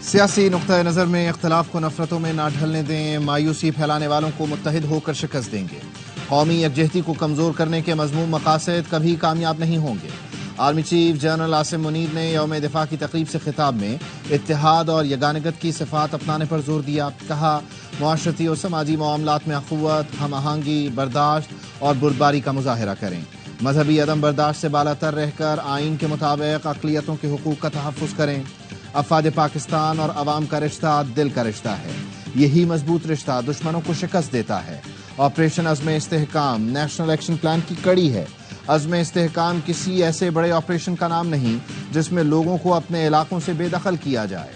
سیاسی نقطہ نظر میں اختلاف کو نفرتوں میں نہ ڈھلنے دیں، مایوسی پھیلانے والوں کو متحد ہو کر شکست دیں گے۔ قومی یکجہتی کو کمزور کرنے کے مذموم مقاصد کبھی کامیاب نہیں ہوں گے۔ Army chief general Asim Munir نے یوم دفاع کی تقریب سے خطاب میں اتحاد اور یگانگت کی صفات اپنانے پر زور دیا۔ کہا، معاشرتی اور سماجی معاملات میں اخوت، ہم آہنگی، برداشت اور بردباری کا مظاہرہ کریں۔ مذہبی عدم برداشت سے بالا تر رہ کر آئین کے مطابق اقلیتوں کے حقوق کا تحفظ کریں۔ افواج پاکستان اور عوام کا رشتہ دل کا رشتہ ہے۔ یہی مضبوط رشتہ دشمنوں کو شکست دیتا ہے۔ آپریشن عزم استحکام نیشنل ایکشن پلان کی کڑی ہے۔ عزم استحکام کسی ایسے بڑے آپریشن کا نام نہیں جس میں لوگوں کو اپنے علاقوں سے بے دخل کیا جائے۔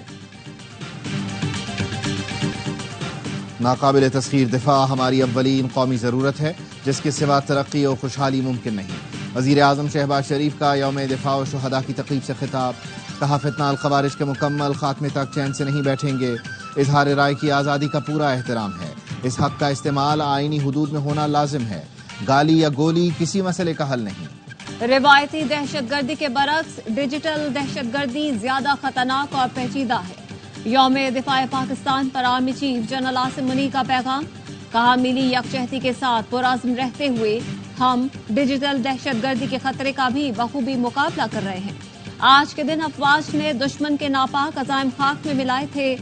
ناقابل تسخیر دفاع ہماری اولین قومی ضرورت ہے، جس کے سوا ترقی اور خوشحالی ممکن نہیں۔ وزیر اعظم شہباز شریف کا یوم دفاع و شہداء کی تقریب سے خطاب۔ کہا، فتنہ الخوارج کے مکمل خاتمے تک چین سے نہیں بیٹھیں گے۔ اظہار رائے کی آزادی کا پورا احترام ہے۔ اس حق کا استعمال آئینی حدود میں ہونا لازم ہے۔ گالی یا گولی کسی مسئلے کا حل نہیں۔ روایتی دہشت گردی کے برعکس ڈیجیٹل دہشت گردی زیادہ خطرناک اور پیچیدہ ہے۔ یوم دفاع پاکستان پر army chief general Asim Munir کا پیغام۔ کہا، ملی یکجہتی کے ساتھ پرعزم رہتے ہوئے ہم ڈیجیٹل دہشت گردی کے خطرے کا بھی بخوبی مقابلہ کر رہے ہیں۔ آج کے دن افواج نے دشمن کے ناپاک عزائم خاک میں ملائے تھے۔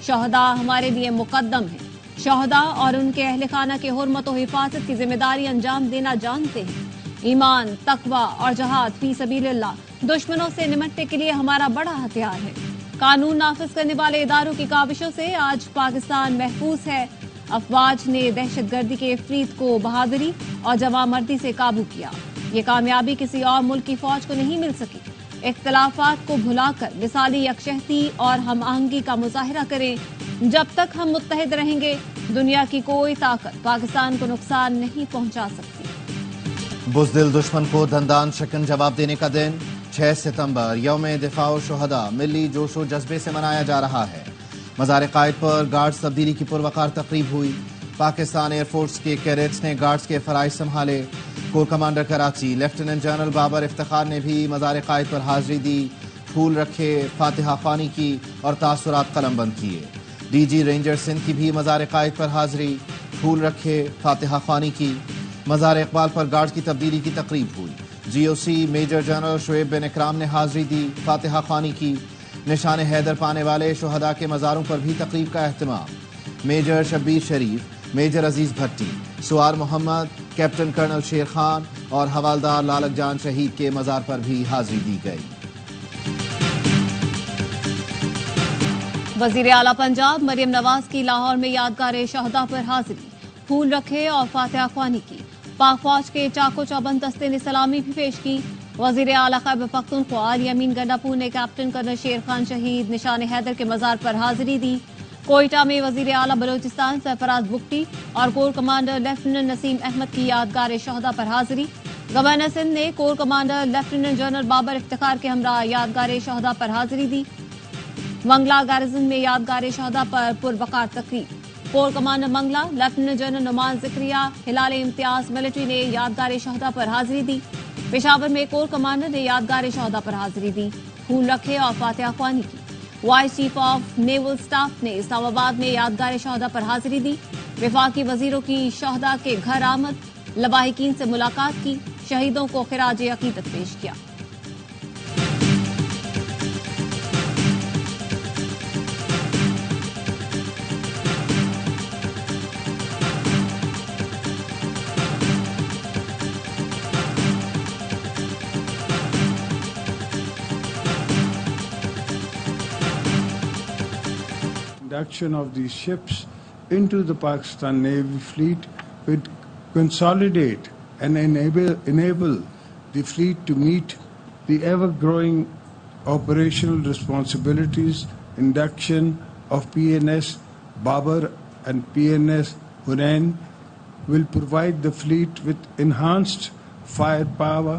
شہداء ہمارے لیے مقدم ہیں۔ شہداء اور ان کے اہل خانہ کے حرمت و حفاظت کی ذمہ داری انجام دینا جانتے ہیں۔ ایمان، تقوی اور جہاد فی سبیل اللہ دشمنوں سے نمٹنے کے لیے ہمارا بڑا ہتھیار ہے۔ قانون نافذ کرنے والے اداروں کی کاوشوں سے آج پاکستان محفوظ ہے۔ افواج نے دہشت گردی کے عفریت کو بہادری اور جواں مردی سے قابو کیا۔ یہ کامیابی کسی اور ملک کی فوج کو نہیں مل سکی۔ اختلافات کو بھلا کر مثالی یکجہتی اور ہم آہنگی کا مظاہرہ کریں۔ جب تک ہم متحد رہیں گے، دنیا کی کوئی طاقت پاکستان کو نقصان نہیں پہنچا سکتی۔ بزدل دشمن کو دندان شکن جواب دینے کا دن 6 ستمبر یوم دفاع و شہداء ملی جوش و جذبے سے منایا جا رہا ہے۔ مزار قائد پر گارڈز تبدیلی کی پروقار تقریب ہوئی۔ پاکستان ایئر فورس کے کیڈٹس نے گارڈز کے فرائض سنبھالے۔ Corps commander Karachi lieutenant general Babar Iftikhar نے بھی مزار قائد پر حاضری دی، پھول رکھے، فاتحہ خوانی کی اور تاثرات قلم بند کیے۔ ڈی جی رینجر سندھ کی بھی مزار قائد پر حاضری، پھول رکھے، فاتحہ خوانی کی۔ مزار اقبال پر گارڈز کی تبدیلی کی تقریب ہوئی۔ جی او سی میجر جنرل شعیب بن اکرام نے حاضری دی، فاتحہ خوانی کی۔ نشان حیدر پانے والے شہداء کے مزاروں پر بھی تقریب کا اہتمام۔ میجر شبیر شریف، میجر عزیز بھٹی، سوار محمد، کیپٹن کرنل شیر خان اور حوالدار لالک جان شہید کے مزار پر بھی حاضری دی گئی۔ وزیر اعلیٰ پنجاب مریم نواز کی لاہور میں یادگار شہداء پر حاضری، پھول رکھے اور فاتحہ خوانی کی۔ پاک فوج کے چاقو چوبند دستے نے سلامی بھی پیش کی۔ وزیر اعلیٰ خیبر پختونخوا علی امین گنڈاپور نے کیپٹن کرنل شیر خان شہید نشان حیدر کے مزار پر حاضری دی۔ کوئٹہ میں وزیر اعلیٰ بلوچستان سرفراز بگٹی اور کور کمانڈر لیفٹیننٹ نسیم احمد کی یادگار شہداء پر حاضری۔ گورنر سندھ نے corps commander lieutenant general Babar Iftikhar کے ہمراہ یادگار شہداء پر حاضری دی۔ منگلا گیرزن میں یادگار شہداء پر پروقار تقریب۔ Corps commander Mangla lieutenant general Noman Zakaria Hilal Imtiaz military نے یادگار شہداء پر حاضری دی۔ پشاور میں کور کمانڈر نے یادگار شہداء پر حاضری دی، پھول رکھے اور فاتحہ خوانی کی۔ Vice chief of naval staff نے اسلام آباد میں یادگار شہداء پر حاضری دی۔ وفاقی وزیروں کی شہداء کے گھر آمد، لواحقین سے ملاقات کی، شہیدوں کو خراج عقیدت پیش کیا۔ Induction of these ships into the Pakistan Navy fleet would consolidate and enable the fleet to meet the ever-growing operational responsibilities. Induction of PNS Babar and PNS Hunain will provide the fleet with enhanced firepower.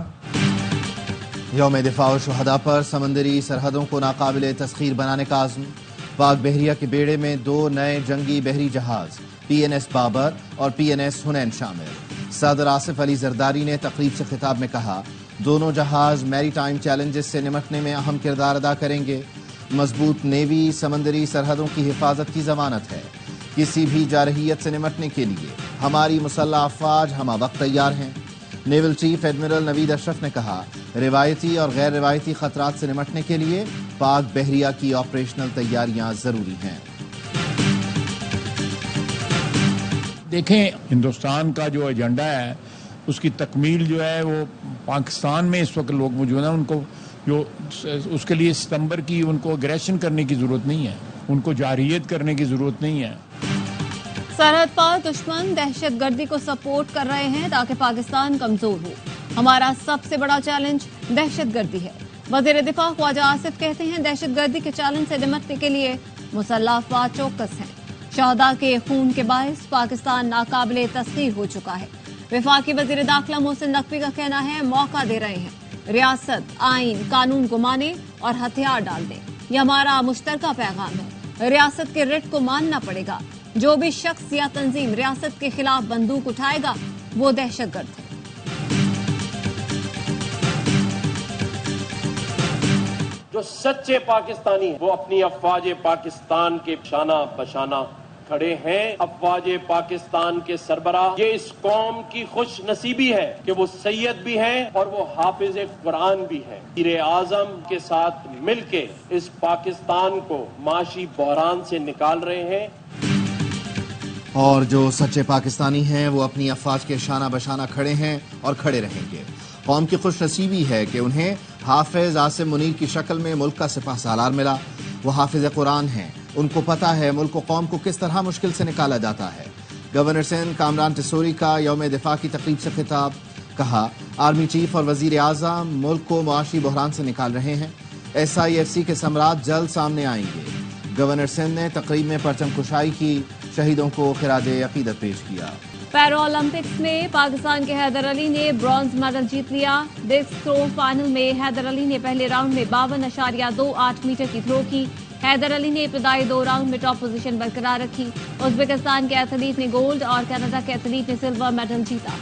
یوم دفاع و شہداء پر سمندری سرحدوں کو ناقابل تسخیر بنانے کا عزم۔ پاک بحریہ کے بیڑے میں 2 نئے جنگی بحری جہاز پی این ایس بابر اور پی این ایس حنین شامل۔ صدر آصف علی زرداری نے تقریب سے خطاب میں کہا، دونوں جہاز میری ٹائم چیلنجز سے نمٹنے میں اہم کردار ادا کریں گے۔ मजबूत नेवी समंदरी सरहदों की हिफाजत की जमानत है। किसी भी जारहियत से निमटने के लिए हमारी मुसल्लह अफवाज हम वक्त तैयार हैं। Naval chief admiral Naveed Ashraf ने कहा, रिवायती और गैर रिवायती खतरात से निमटने के लिए पाक बहरिया की ऑपरेशनल तैयारियां जरूरी हैं। देखें, हिंदुस्तान का जो एजेंडा है उसकी तकमील जो है वो पाकिस्तान में इस वक्त लोग मौजूद हैं, उनको जो उसके लिए सितंबर की उनको अग्रेशन करने की ज़रूरत नहीं है, उनको जारहियत करने की ज़रूरत नहीं है। सरहद पर दुश्मन दहशत गर्दी को सपोर्ट कर रहे हैं ताकि पाकिस्तान कमजोर हो। हमारा सबसे बड़ा चैलेंज दहशत गर्दी है। वज़ीर दिफा ख्वाजा आसिफ कहते हैं, दहशत गर्दी के चैलेंज से निमटने के लिए मुसल्लह अफवाज चौकस हैं। शहदा के खून के बायस पाकिस्तान नाकाबिले तस्खीर हो चुका है। वफाकी वज़ीर दाखिला मोहसिन नकवी का कहना है, मौका दे रहे हैं, रियासत आइन कानून को माने और हथियार डाल दें। ये हमारा मुश्तरका पैगाम है। रियासत के रिट को मानना पड़ेगा। जो भी शख्स या तंजीम रियासत के खिलाफ बंदूक उठाएगा वो दहशतगर्द है। जो सच्चे पाकिस्तानी हैं वो अपनी अफवाज पाकिस्तान के शाना बशाना खड़े हैं। अफवाज पाकिस्तान के सरबराह, ये इस कौम की खुश नसीबी है कि वो सैयद भी हैं और वो हाफिज कुरान भी हैं। वज़ीर आज़म के साथ मिलके इस पाकिस्तान को माशी बहरान से निकाल रहे हैं। और जो सच्चे पाकिस्तानी हैं वो अपनी अफवाज के शाना बशाना खड़े हैं और खड़े रहेंगे। कौम की खुश नसीबी है कि उन्हें हाफिज आसिम मुनीर की शक्ल में मुल्क का सिपह सालार मिला। वो हाफिज कुरान हैं, उनको पता है मुल्क को कौम को किस तरह मुश्किल से निकाला जाता है। गवर्नर सिंध कामरान टिसोरी का यौम दिफा की तकरीब से खिताब, कहा, आर्मी चीफ और वजीर आज़म मुल्क को मुआशी बहरान से निकाल रहे हैं। SIFC के सम्राट जल्द सामने आएंगे। गवर्नर सिंध ने तकरीब में परचम कुशाई की, शहीदों को खिराजे अकीदत पेश किया। पैरा ओलंपिक्स में पाकिस्तान के हैदर अली ने ब्रॉन्ज मेडल जीत लिया। डिस्क थ्रो फाइनल में हैदर अली ने पहले राउंड में 52.28 मीटर की थ्रो की। हैदर अली ने इब्तदाई 2 राउंड में टॉप पोजीशन बरकरार रखी। उज्बेकिस्तान के एथलीट ने गोल्ड और कनाडा के एथलीट ने सिल्वर मेडल जीता।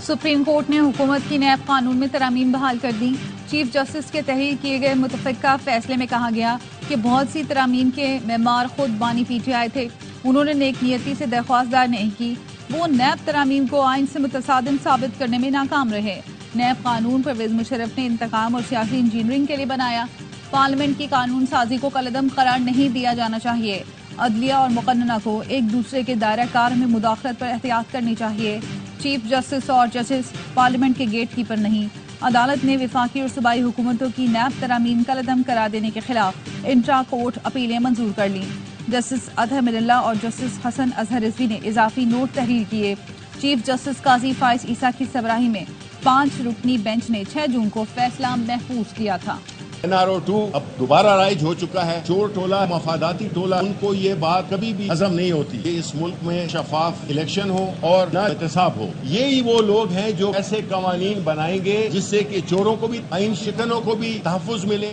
सुप्रीम कोर्ट ने हुकूमत की नैब कानून में तरामीम बहाल कर दी। चीफ जस्टिस के तहरीर किए गए मुतफ़िक़ा फैसले में कहा गया कि बहुत सी तरामीम के मेमार खुद बानी PTI थे। उन्होंने नेक नियति से दरख्वास्तदार नहीं की। वो नैब तरामीम को आइन से मुतसादिम साबित करने में नाकाम रहे। नैब कानून परवेज़ मुशर्रफ ने इंतकाम और सियासी इंजीनियरिंग के लिए बनाया। पार्लियामेंट की कानून साजी को कलअदम करार नहीं दिया जाना चाहिए। अदलिया और मुक़न्नना को एक दूसरे के दायरा कार में मुदाखलत पर एहतियात करनी चाहिए। चीफ जस्टिस और जजेस पार्लियामेंट के गेट कीपर नहीं। अदालत ने वफाकी और सूबाई हुकूमतों की नैब तरामीम कलअदम करा देने के खिलाफ इंट्रा कोर्ट अपीलें मंजूर कर लीं। जस्टिस अतहर मिल्ला और जस्टिस हसन अजहर रिजवी ने इजाफी नोट तहरीर किए। चीफ जस्टिस काजी फाइज ईसा की सरबराही में 5 रुकनी बेंच ने 6 जून को फैसला महफूज किया था। NRO2 अब दोबारा राइज हो चुका है। चोर टोला, मफादाती टोला, उनको ये बात कभी भी हजम नहीं होती कि इस मुल्क में शफाफ इलेक्शन हो और न एहतसाब हो। यही वो लोग हैं जो ऐसे कवानीन बनाएंगे जिससे कि चोरों को भी, आइन शिकनों को भी तहफ़्फ़ुज़ मिले।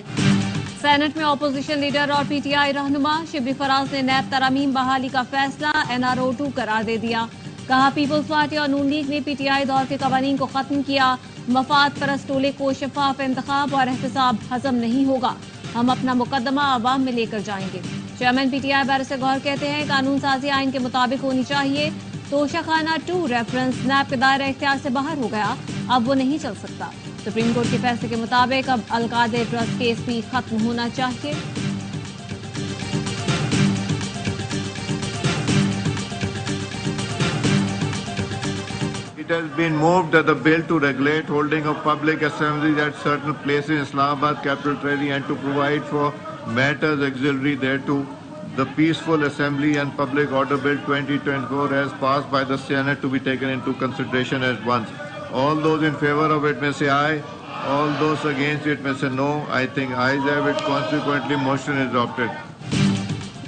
सेनेट में अपोजिशन लीडर और PTI रहनुमा शिबली फराज ने नैब तरामीम बहाली का फैसला NRO2 करार दे दिया। कहा, पीपल्स पार्टी और नून लीग ने PTI दौर के कवानीन को खत्म किया। मफाद परस्त टोले को शफाफ इंतखाब और एहतसाब हजम नहीं होगा। हम अपना मुकदमा आवाम में लेकर जाएंगे। चेयरमैन PTI बैरिस्टर गौहर कहते हैं, कानून साजी आइन के मुताबिक होनी चाहिए। तोशाखाना 2 रेफरेंस नैब के दायरा इख्तियार से बाहर हो गया, अब वो नहीं चल सकता। सुप्रीम कोर्ट के फैसले के मुताबिक अब अलकायदा ट्रस्ट केस भी खत्म होना चाहिए। It has been moved that the bill to regulate holding of public assemblies at certain places in Islamabad, Capital Territory, and to provide for matters auxiliary thereto, the Peaceful Assembly and Public Order Bill 2024 as passed by the Senate to be taken into consideration at once. All those in favor of it may say aye. All those against it may say no. I think ayes have it. Consequently, motion is adopted.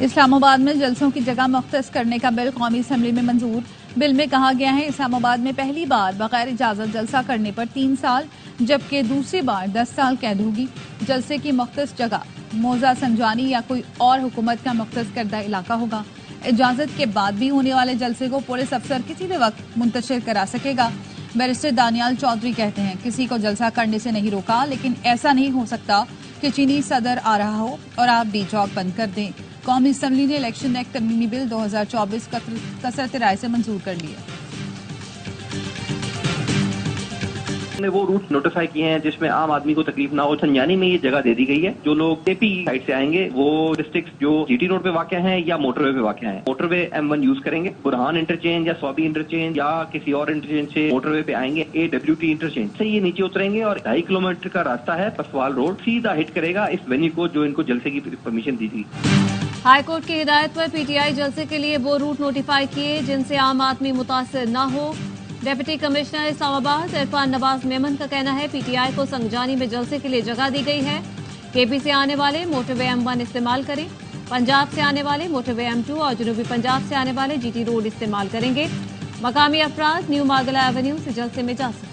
Islamabad में जलसों की जगह मुख्तस करने का bill कौमी assembly में मंजूर। Bill में कहा गया है, इस्लामाबाद में पहली बार बगैर इजाज़त जलसा करने पर 3 साल जबकि दूसरी बार 10 साल कैद होगी। जलसे की मुख्तस जगह मौजा संजानी या कोई और हुकूमत का मुख्तस करदा इलाका होगा। इजाज़त के बाद भी होने वाले जलसे को पुलिस अफसर किसी भी वक्त मुंतशिर करा सकेगा। बैरिस्टर दानियाल चौधरी कहते हैं किसी को जलसा करने से नहीं रोका, लेकिन ऐसा नहीं हो सकता कि चीनी सदर आ रहा हो और आप डी चौक बंद कर दें। कौमी असम्बली ने इलेक्शन एक्ट तरमीमी बिल 2024 कसरत राय से मंजूर कर लिया। ने वो रूट नोटिफाई किए हैं जिसमें आम आदमी को तकलीफ ना हो। संजानी में ये जगह दे दी गई है। जो लोग एपी साइड से आएंगे वो डिस्ट्रिक्ट जो जीटी रोड पे वाक़या हैं या मोटरवे पे वाक़या हैं, मोटरवे M1 यूज करेंगे। बुरहान इंटरचेंज या स्वाबी इंटरचेंज या किसी और इंटरचेंज से मोटरवे पे आएंगे, AWT इंटरचेंज से ये नीचे उतरेंगे और 2.5 किलोमीटर का रास्ता है पसवाल रोड, सीधा हिट करेगा इस वेन्यू को जो इनको जलसे की परमिशन दी थी। हाईकोर्ट की हिदायत पर PTI जलसे के लिए वो रूट नोटिफाई किए जिनसे आम आदमी मुतासिर न हो। डिप्टी कमिश्नर इस्लामाबाद इरफान नवाज मेमन का कहना है PTI को संगजानी में जलसे के लिए जगह दी गई है। KP से आने वाले मोटरवे M1 इस्तेमाल करें, पंजाब से आने वाले मोटरवे M2 और जनूबी पंजाब से आने वाले GT रोड इस्तेमाल करेंगे। मकामी अफराद न्यू मागला एवेन्यू से जलसे में जा सकेंगे।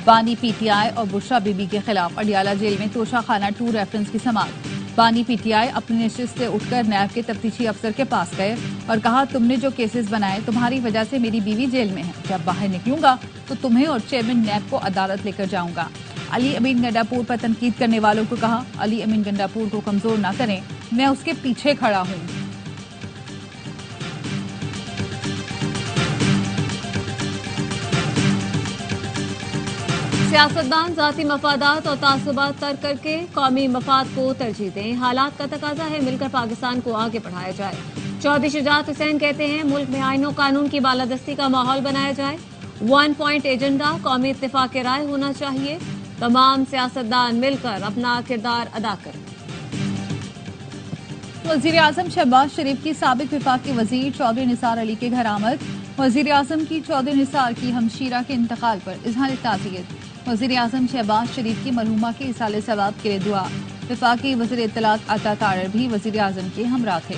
बानी PTI और बुशरा बीबी के खिलाफ अडियाला जेल में तोशा खाना 2 रेफरेंस की समाअत। बानी PTI अपनी नशिस्त से उठकर नैब के तफ्तीशी अफसर के पास गए और कहा तुमने जो केसेस बनाए तुम्हारी वजह से मेरी बीवी जेल में है, जब बाहर निकलूंगा तो तुम्हें और चेयरमैन नैब को अदालत लेकर जाऊंगा। अली अमीन गंडापुर पर तनकीद करने वालों को कहा अली अमीन गंडापुर को कमजोर न करें, मैं उसके पीछे खड़ा हूं। सियासतदान जाती मफादात और तासुबात तर्क करके कौमी मफाद को तरजीह दें। हालात का तकाजा है मिलकर पाकिस्तान को आगे बढ़ाया जाए। चौधरी शुजात हुसैन कहते हैं मुल्क में आईन और कानून की बालादस्ती का माहौल बनाया जाए। 1 पॉइंट एजेंडा कौमी इत्तेफाक राय होना चाहिए। तमाम सियासतदान मिलकर अपना किरदार अदा करें। वजीर आजम शहबाज शरीफ की साबिक विफाकी वजीर चौधरी निसार अली के घर आमद। वजीर आजम की चौधरी निसार की हमशीरा के इंतकाल पर इजहार ताज़ियत। वजीर आजम शहबाज शरीफ की मरहुमा के इसाले सवाब के लिए दुआ। विफाकी वज़ीर इत्तलात अता तारर भी वजीर आजम के हमरा थे।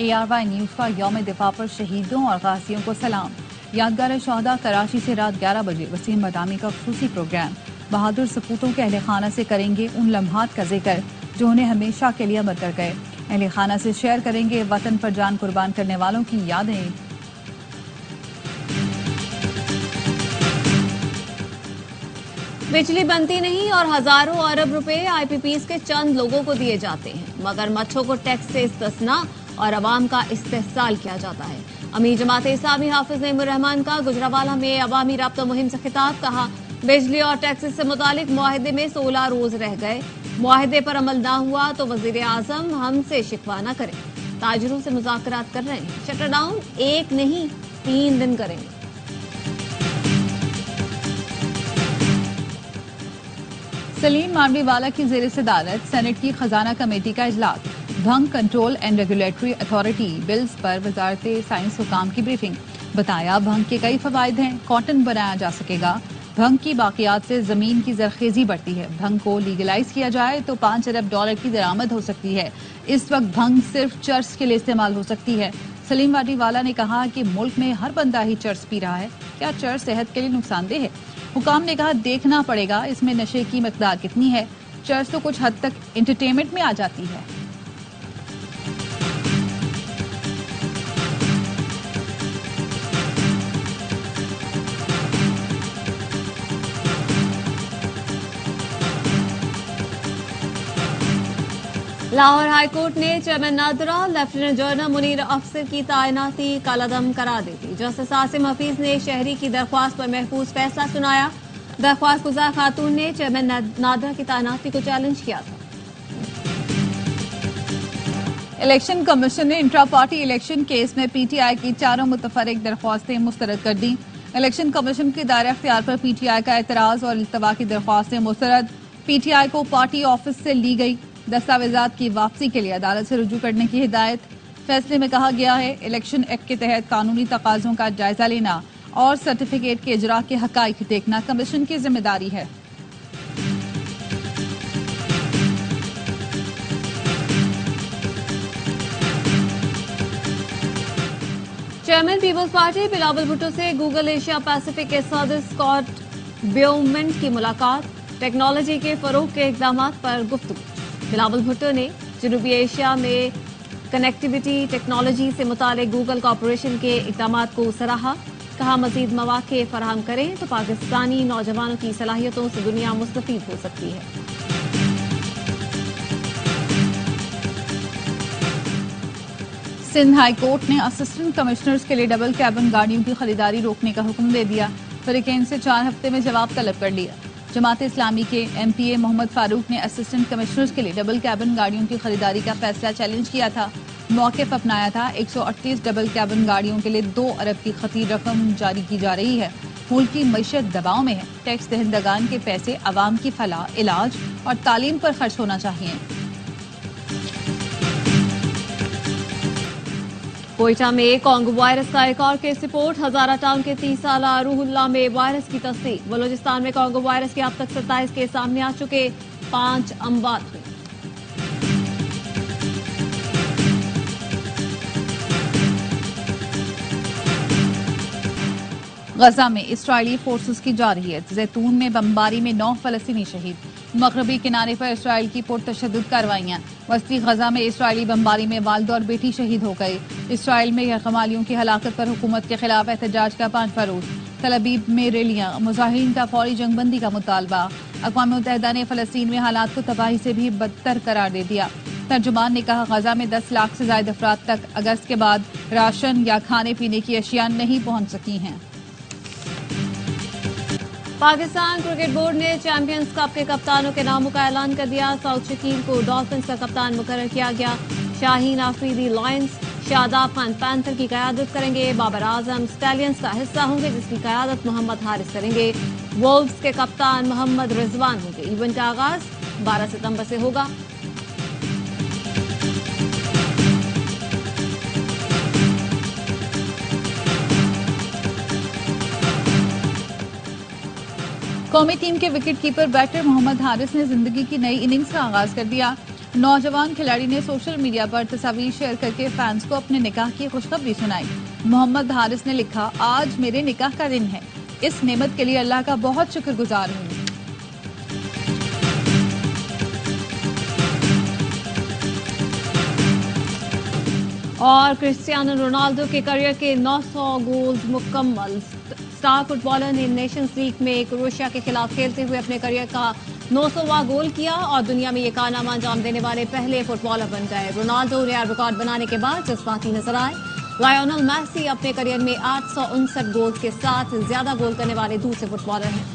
ARY न्यूज पर यौम दिफा पर शहीदों और गाजियों को सलाम। यादगार शहदा कराची से रात 11 बजे वसीम बदामी का खुसूसी प्रोग्राम। बहादुर सपूतों के अहले खाना से करेंगे उन लम्हात का जिक्र जो उन्हें हमेशा के लिए अमर कर गए। अहले खाना से शेयर करेंगे वतन पर जान कुर्बान करने वालों की यादें। बिजली बनती नहीं और हजारों अरब रुपए IPPs के चंद लोगों को दिए जाते हैं, मगर मच्छों को टैक्स से इस्तिस्ना और अवाम का इस्तेहसाल किया जाता है। अमीर जमात इस्लामी हाफिज नईमुर रहमान का गुजरावाला में अवामी राब्ता मुहिम से खिताब। कहा बिजली और टैक्सेस से मुतालिक मुआहदे में 16 रोज रह गए, मुआहदे पर अमल ना हुआ तो वजीर आजम हमसे शिकवा न करें। ताजरों से मुज़ाकरात कर रहे हैं, शटर डाउन 1 नहीं 3 दिन करेंगे। सलीम मानवीवाला की ज़ेर सदारत सेनेट की खजाना कमेटी का इजलास। भंग control and regulatory authority bills पर वजारत साइंस हुकाम की ब्रीफिंग। बताया भंग के कई फवायद हैं, कॉटन बनाया जा सकेगा। भंग की बाकियात से जमीन की जरखेजी बढ़ती है। भंग को लीगलाइज किया जाए तो $5 अरब की दरामद हो सकती है। इस वक्त भंग सिर्फ चर्स के लिए इस्तेमाल हो सकती है। सलीम वाला ने कहा कि मुल्क में हर बंदा ही चर्स पी रहा है, क्या चर्स सेहत के लिए नुकसानदेह है? हुकाम ने कहा देखना पड़ेगा इसमें नशे की मकदार कितनी है। चर्स तो कुछ हद तक एंटरटेनमेंट में आ जाती है। लाहौर हाईकोर्ट ने chairman NADRA lieutenant general Munir अफसर की तैनाती कालादम करार दी थी। जस्टिस आसिम हफीज ने शहरी की दरख्वास्त पर महफूज फैसला सुनाया। दरख्वास्त गुजार खातून ने चेयरमैन नादरा की तैनाती को चैलेंज किया था। इलेक्शन कमीशन ने इंट्रा पार्टी इलेक्शन केस में PTI की 4 मुतफरिक दरख्वास्तें मुस्तरद कर दी। इलेक्शन कमीशन के दायरा अख्तियार पर PTI का एतराज और इल्तवा की दरख्वास्तें मुस्तरद। PTI को पार्टी ऑफिस से ली गई दस्तावेजात की वापसी के लिए अदालत से रुजू करने की हिदायत। फैसले में कहा गया है इलेक्शन एक्ट के तहत कानूनी तकाज़ों का जायजा लेना और सर्टिफिकेट के इजरा के हकाइक देखना कमीशन की जिम्मेदारी है। चेयरमैन पीपल्स पार्टी बिलावल भुट्टो से गूगल एशिया पैसिफिक के सदर स्कॉट ब्योमेंट की मुलाकात। टेक्नोलॉजी के फरोग के इक़दामात पर गुफ्तगू। बिलावल भुट्टो ने जनूबी एशिया में کنیکٹیویٹی ٹیکنالوجی سے متعلق گوگل کارپوریشن کے اقدامات کو سراہا. کہا مزید مواقع فراہم کریں تو پاکستانی نوجوانوں کی صلاحیتوں سے دنیا مستفید ہو سکتی ہے. سندھ ہائی کورٹ نے اسسٹنٹ کمشنرز کے لیے ڈبل کیبن گاڑیوں کی خریداری روکنے کا حکم دے دیا. فریقین سے 4 ہفتے میں جواب طلب کر لیا. جماعت اسلامی کے ایم پی اے محمد فاروق نے اسسٹنٹ کمشنرز کے لیے ڈبل کیبن گاڑیوں کی خریداری کا فیصلہ چیلنج کیا تھا. موقف اپنایا تھا. 138 ڈبل کیبن گاڑیوں کے لیے 2 ارب کی خطیر رقم جاری کی جا رہی ہے. ملک کی معیشت دباؤ میں ہے. ٹیکس دہندگان کے پیسے عوام کی فلاح, علاج اور تعلیم پر خرچ ہونا چاہیے. کوئٹہ میں کانگو وائرس کا ایک اور کیس رپورٹ. ہزارہ ٹاؤن کے 30 سالہ روح اللہ میں وائرس کی تصدیق. بلوچستان میں کانگو وائرس کے اب تک 27 کیس سامنے آ چکے. 5 اموات ہوئی. غزہ میں اسرائیلی فورسز کی جارحیت. زیتون میں بمباری میں 9 فلسطینی شہید. مغربی کنارے پر اسرائیل کی پرتشدد کارروائیاں. وسطی غزہ میں اسرائیلی بمباری میں والد اور بیٹی شہید ہو گئے. اسرائیل میں یرغمالیوں کی ہلاکت پر حکومت کے خلاف احتجاج کا 5واں روز. تل ابیب میں ریلیاں. مظاہرین کا فوری جنگ بندی کا مطالبہ. اقوام متحدہ نے فلسطین میں حالات کو تباہی سے بھی بدتر قرار دے دیا. ترجمان نے کہا غزہ میں 10 لاکھ سے زائد افراد تک اگست کے بعد راشن یا کھانے پینے کی اشیاء نہیں پہنچ سکی ہیں. پاکستان کرکٹ بورڈ نے چیمپئنز کپ کے کپتانوں کے ناموں کا اعلان کر دیا. سعود شکیل کو ڈالفنز کا کپتان مقرر کیا گیا. شاہین آفریدی لائنز, شاداب خان پینتھر کی قیادت کریں گے. بابر اعظم سٹیلینز کا حصہ ہوں گے جس کی قیادت محمد حارث کریں گے. وولفز کے کپتان محمد رضوان ہوں گے. ایونٹ کا آغاز 12 ستمبر سے ہوگا. قومی ٹیم کے وکٹ کیپر بیٹر محمد حارث نے زندگی کی نئی اننگز کا آغاز کر دیا. نوجوان کھلاڑی نے سوشل میڈیا پر تصاویر شیئر کر کے فینس کو اپنے نکاح کی خوشخبری سنائی. محمد حارث نے لکھا, آج میرے نکاح کا دن ہے. اس نعمت کے لیے اللہ کا بہت شکر گزار ہوں. اور کرسٹیانو رونالڈو کے کریئر کے 900 گولز مکمل. اسٹار فٹ بالر نے نیشنز لیگ میں کروشیا کے خلاف کھیلتے ہوئے اپنے کریئر کا 900واں گول کیا اور دنیا میں یہ کارنامہ انجام دینے والے پہلے فٹ بالر بن گئے. رونالڈو ریال ریکارڈ بنانے کے بعد جذباتی نظر آئے. لائیونل میسی اپنے کریئر میں 859 گولز کے ساتھ زیادہ گول کرنے والے دوسرے فٹ بالر ہیں.